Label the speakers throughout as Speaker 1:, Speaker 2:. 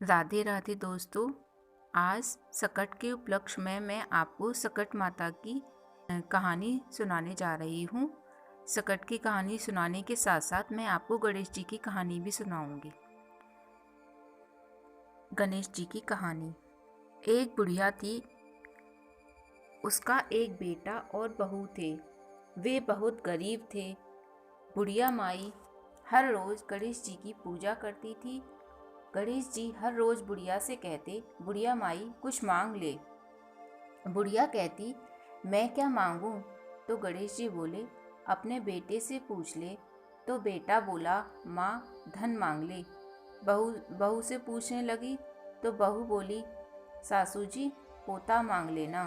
Speaker 1: राधे राधे दोस्तों। आज सकट के उपलक्ष्य में मैं आपको सकट माता की कहानी सुनाने जा रही हूँ। सकट की कहानी सुनाने के साथ साथ मैं आपको गणेश जी की कहानी भी सुनाऊंगी। गणेश जी की कहानी। एक बुढ़िया थी, उसका एक बेटा और बहू थे। वे बहुत गरीब थे। बुढ़िया माई हर रोज गणेश जी की पूजा करती थी। गणेश जी हर रोज बुढ़िया से कहते, बुढ़िया माई कुछ मांग ले। बुढ़िया कहती, मैं क्या मांगूं? तो गणेश जी बोले, अपने बेटे से पूछ ले। तो बेटा बोला, माँ धन मांग ले। बहू बहू से पूछने लगी तो बहू बोली, सासू जी पोता मांग लेना।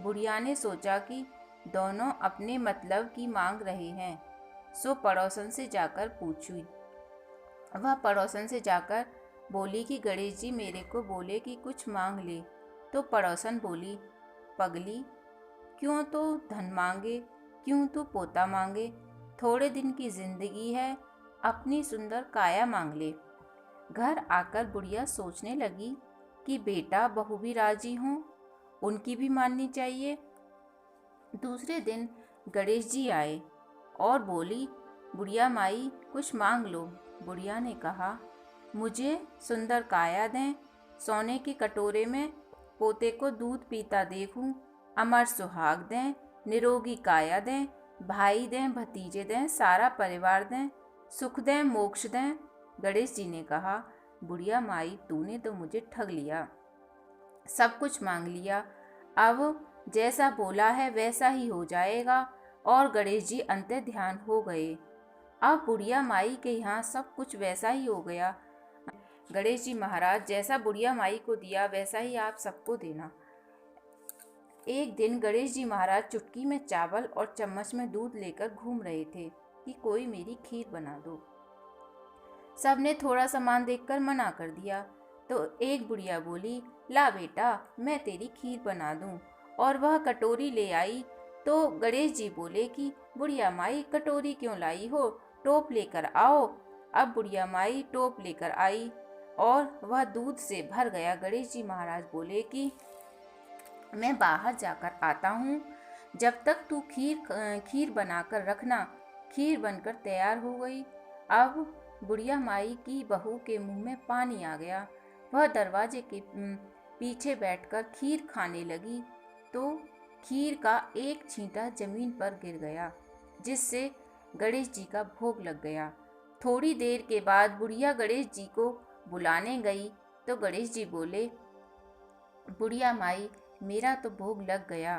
Speaker 1: बुढ़िया ने सोचा कि दोनों अपने मतलब की मांग रहे हैं, सो पड़ोसन से जाकर पूछी। वह पड़ोसन से जाकर बोली कि गणेश जी मेरे को बोले कि कुछ मांग ले। तो पड़ोसन बोली, पगली क्यों तो धन मांगे, क्यों तो पोता मांगे। थोड़े दिन की जिंदगी है, अपनी सुंदर काया मांग ले। घर आकर बुढ़िया सोचने लगी कि बेटा बहू भी राजी हों, उनकी भी माननी चाहिए। दूसरे दिन गणेश जी आए और बोली, बुढ़िया माई कुछ मांग लो। बुढ़िया ने कहा, मुझे सुंदर काया दें, सोने के कटोरे में पोते को दूध पीता देखूं, अमर सुहाग दें, निरोगी काया दें, भाई दें, भतीजे दें, सारा परिवार दें, सुख दें, मोक्ष दें। गणेश जी ने कहा, बुढ़िया माई तूने तो मुझे ठग लिया, सब कुछ मांग लिया। अब जैसा बोला है वैसा ही हो जाएगा। और गणेश जी अंतर ध्यान हो गए। अब बुढ़िया माई के यहाँ सब कुछ वैसा ही हो गया। गणेश जी महाराज, जैसा बुढ़िया माई को दिया वैसा ही आप सबको देना। एक दिन गणेश जी महाराज चुटकी में चावल और चम्मच में दूध लेकर घूम रहे थे कि कोई मेरी खीर बना दो। सबने थोड़ा सामान देखकर मना कर दिया। तो एक बुढ़िया बोली, ला बेटा मैं तेरी खीर बना दूं। और वह कटोरी ले आई। तो गणेश जी बोले कि बुढ़िया माई कटोरी क्यों लाई हो, टोप लेकर आओ। अब बुढ़िया माई टोप लेकर आई और वह दूध से भर गया। गणेश जी महाराज बोले कि मैं बाहर जाकर आता हूँ, जब तक तू खीर बनाकर रखना। खीर बनकर तैयार हो गई। अब बुढ़िया माई की बहू के मुंह में पानी आ गया। वह दरवाजे के पीछे बैठकर खीर खाने लगी तो खीर का एक छींटा जमीन पर गिर गया, जिससे गणेश जी का भोग लग गया। थोड़ी देर के बाद बुढ़िया गणेश जी को बुलाने गई तो गणेश जी बोले, बुढ़िया माई मेरा तो भोग लग गया।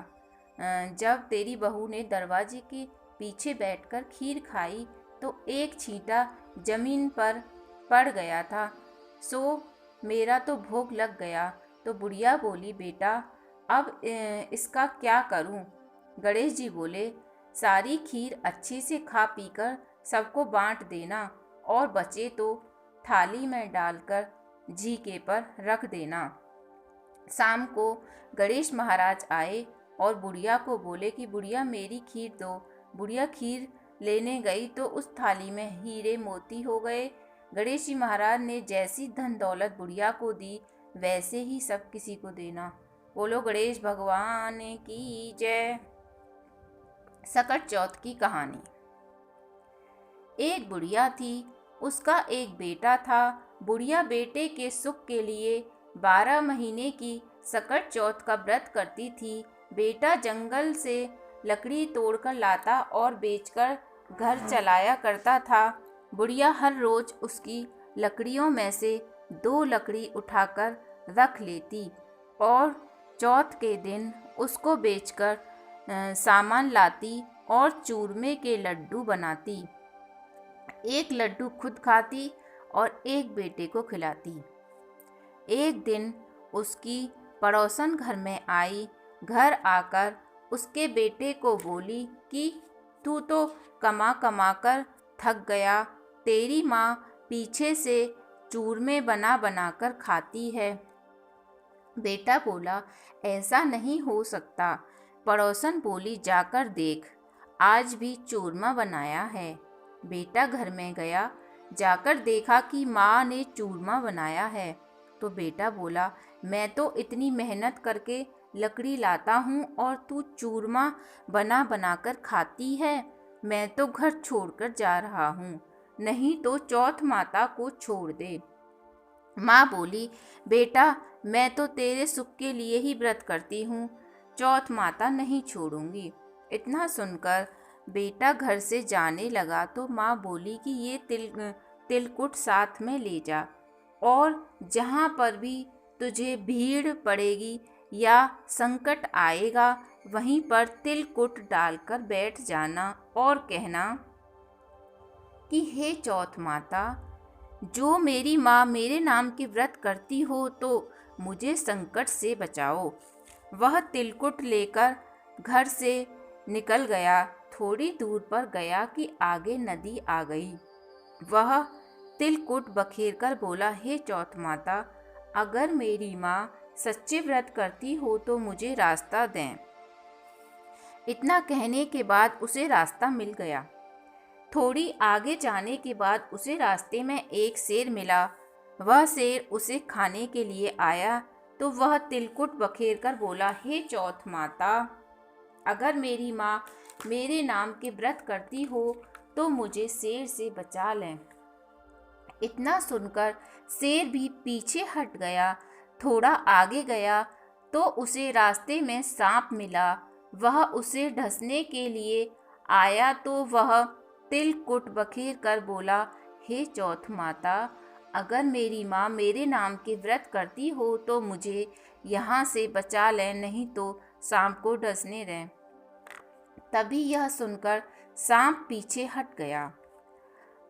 Speaker 1: जब तेरी बहू ने दरवाजे के पीछे बैठकर खीर खाई तो एक छींटा जमीन पर पड़ गया था, सो मेरा तो भोग लग गया। तो बुढ़िया बोली, बेटा अब इसका क्या करूं? गणेश जी बोले, सारी खीर अच्छे से खा पीकर सबको बांट देना और बचे तो थाली में डालकर झीके पर रख देना। शाम को गणेश महाराज आए और बुढ़िया को बोले कि बुढ़िया मेरी खीर दो। बुढ़िया खीर लेने गई तो उस थाली में हीरे मोती हो गए। गणेश जी महाराज ने जैसी धन दौलत बुढ़िया को दी वैसे ही सब किसी को देना। बोलो गणेश भगवान की जय। सकट चौथ की कहानी। एक बुढ़िया थी, उसका एक बेटा था। बुढ़िया बेटे के सुख के लिए 12 महीने की सकट चौथ का व्रत करती थी। बेटा जंगल से लकड़ी तोड़कर लाता और बेचकर घर चलाया करता था। बुढ़िया हर रोज उसकी लकड़ियों में से 2 लकड़ी उठाकर रख लेती और चौथ के दिन उसको बेचकर सामान लाती और चूरमे के लड्डू बनाती। एक लड्डू खुद खाती और एक बेटे को खिलाती। एक दिन उसकी पड़ोसन घर में आई। घर आकर उसके बेटे को बोली कि तू तो कमा कमा कर थक गया, तेरी माँ पीछे से चूरमे बना बना कर खाती है। बेटा बोला, ऐसा नहीं हो सकता। पड़ोसन बोली, जाकर देख, आज भी चूरमा बनाया है। बेटा घर में गया, जाकर देखा कि माँ ने चूरमा बनाया है। तो बेटा बोला, मैं तो इतनी मेहनत करके लकड़ी लाता हूँ और तू चूरमा बना बनाकर खाती है। मैं तो घर छोड़कर जा रहा हूँ, नहीं तो चौथ माता को छोड़ दे। माँ बोली, बेटा मैं तो तेरे सुख के लिए ही व्रत करती हूँ, चौथ माता नहीं छोड़ूंगी। इतना सुनकर बेटा घर से जाने लगा तो माँ बोली कि ये तिलकुट साथ में ले जा, और जहाँ पर भी तुझे भीड़ पड़ेगी या संकट आएगा वहीं पर तिलकुट डालकर बैठ जाना और कहना कि हे चौथ माता, जो मेरी माँ मेरे नाम के व्रत करती हो तो मुझे संकट से बचाओ। वह तिलकुट लेकर घर से निकल गया। थोड़ी दूर पर गया कि आगे नदी आ गई। वह तिलकुट बखेर कर बोला, हे चौथ माता, अगर मेरी माँ सच्चे व्रत करती हो तो मुझे रास्ता दें। इतना कहने के बाद उसे रास्ता मिल गया। थोड़ी आगे जाने के बाद उसे रास्ते में एक शेर मिला। वह शेर उसे खाने के लिए आया तो वह तिलकुट बखेर कर बोला, हे चौथ माता, अगर मेरी माँ मेरे नाम के व्रत करती हो तो मुझे शेर से बचा लें। इतना सुनकर शेर भी पीछे हट गया। थोड़ा आगे गया तो उसे रास्ते में सांप मिला। वह उसे डसने के लिए आया तो वह तिलकुट बखेर कर बोला, हे चौथ माता, अगर मेरी माँ मेरे नाम के व्रत करती हो तो मुझे यहाँ से बचा लें, नहीं तो सांप को डसने दें। तभी यह सुनकर सांप पीछे हट गया।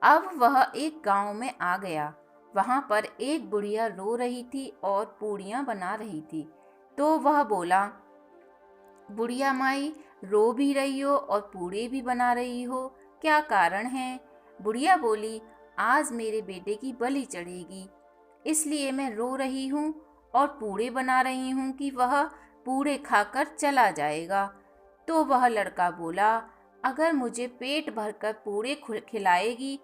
Speaker 1: अब वह एक गांव में आ गया। वहां पर एक बुढ़िया रो रही थी और पूड़ियाँ बना रही थी। तो वह बोला, बुढ़िया माई, रो भी रही हो और पूड़े भी बना रही हो, क्या कारण है? बुढ़िया बोली, आज मेरे बेटे की बलि चढ़ेगी, इसलिए मैं रो रही हूँ और पूड़े बना रही हूँ कि वह पूड़े खाकर चला जाएगा। तो वह लड़का बोला, अगर मुझे पेट भरकर पूड़े खिलाएगी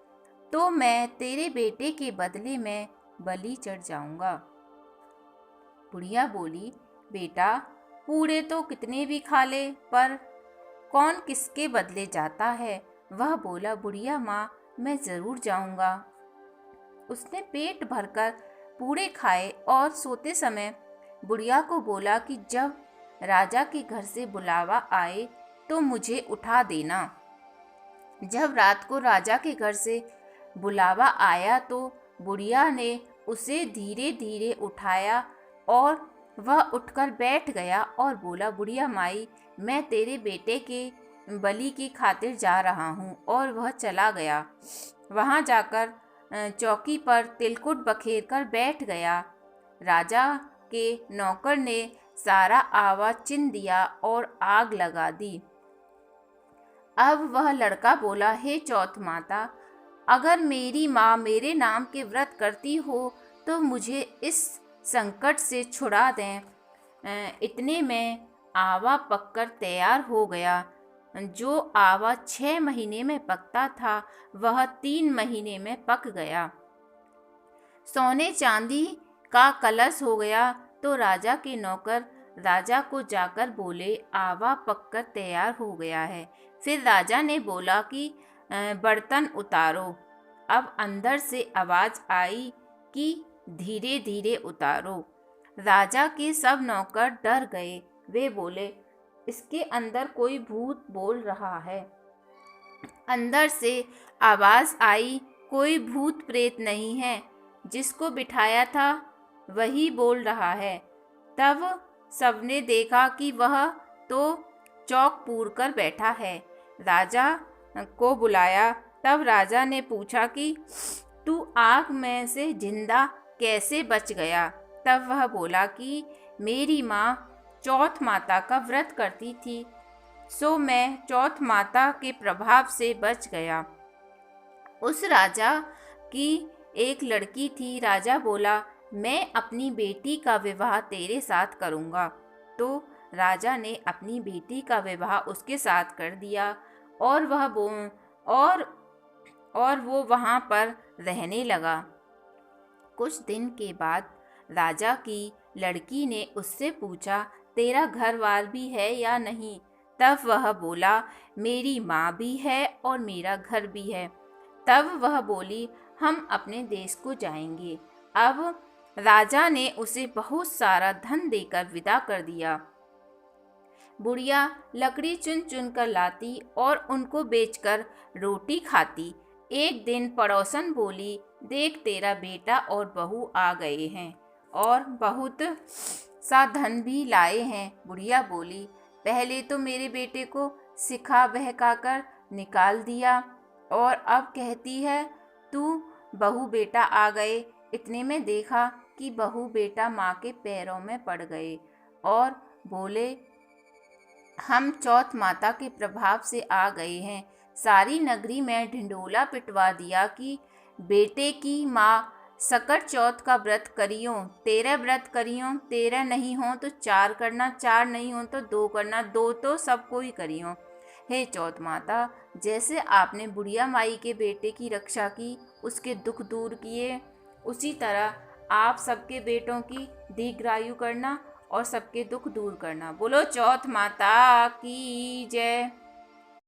Speaker 1: तो मैं तेरे बेटे के बदले में बलि चढ़ जाऊंगा। बुढ़िया बोली, बेटा पूड़े तो कितने भी खा ले, पर कौन किसके बदले जाता है? वह बोला, बुढ़िया माँ, मैं जरूर जाऊंगा। उसने पेट भरकर पूड़े खाए और सोते समय बुढ़िया को बोला कि जब राजा के घर से बुलावा आए तो मुझे उठा देना। जब रात को राजा के घर से बुलावा आया तो बुढ़िया ने उसे धीरे धीरे उठाया और वह उठकर बैठ गया और बोला, बुढ़िया माई, मैं तेरे बेटे के बलि की खातिर जा रहा हूँ। और वह चला गया। वहाँ जाकर चौकी पर तिलकुट बखेर कर बैठ गया। राजा के नौकर ने सारा आवा चिन दिया और आग लगा दी। अब वह लड़का बोला, हे चौथ माता, अगर मेरी माँ मेरे नाम के व्रत करती हो तो मुझे इस संकट से छुड़ा दें। इतने में आवा पककर तैयार हो गया। जो आवा 6 महीने में पकता था वह 3 महीने में पक गया। सोने चांदी का कलश हो गया तो राजा के नौकर राजा को जाकर बोले, आवा पककर तैयार हो गया है। फिर राजा ने बोला कि बर्तन उतारो। अब अंदर से आवाज आई कि धीरे धीरे उतारो। राजा के सब नौकर डर गए। वे बोले, इसके अंदर कोई भूत बोल रहा है। अंदर से आवाज आई, कोई भूत प्रेत नहीं है, जिसको बिठाया था वही बोल रहा है। तब सबने देखा कि वह तो चौक पूर कर बैठा है। राजा को बुलाया। तब राजा ने पूछा कि तू आग में से जिंदा कैसे बच गया? तब वह बोला कि मेरी माँ चौथ माता का व्रत करती थी, सो मैं चौथ माता के प्रभाव से बच गया। उस राजा की एक लड़की थी। राजा बोला, मैं अपनी बेटी का विवाह तेरे साथ करूँगा। तो राजा ने अपनी बेटी का विवाह उसके साथ कर दिया और और वो वहाँ पर रहने लगा। कुछ दिन के बाद राजा की लड़की ने उससे पूछा, तेरा घर बार भी है या नहीं? तब वह बोला, मेरी माँ भी है और मेरा घर भी है। तब वह बोली, हम अपने देश को जाएंगे। अब राजा ने उसे बहुत सारा धन देकर विदा कर दिया। बुढ़िया लकड़ी चुन चुन कर लाती और उनको बेचकर रोटी खाती। एक दिन पड़ोसन बोली, देख तेरा बेटा और बहू आ गए हैं और बहुत सा धन भी लाए हैं। बुढ़िया बोली, पहले तो मेरे बेटे को सिखा बहकाकर निकाल दिया और अब कहती है तू बहू बेटा आ गए। इतने में देखा कि बहू बेटा माँ के पैरों में पड़ गए और बोले, हम चौथ माता के प्रभाव से आ गए हैं। सारी नगरी में ढिंढोला पिटवा दिया कि बेटे की माँ सकट चौथ का व्रत करियो, 13 व्रत करियो, 13 नहीं हो तो 4 करना, 4 नहीं हो तो 2 करना, 2 तो सबको ही करियो। हे चौथ माता, जैसे आपने बुढ़िया माई के बेटे की रक्षा की, उसके दुख दूर किए, उसी तरह आप सबके बेटों की दीर्घायु करना और सबके दुख दूर करना। बोलो चौथ माता की जय।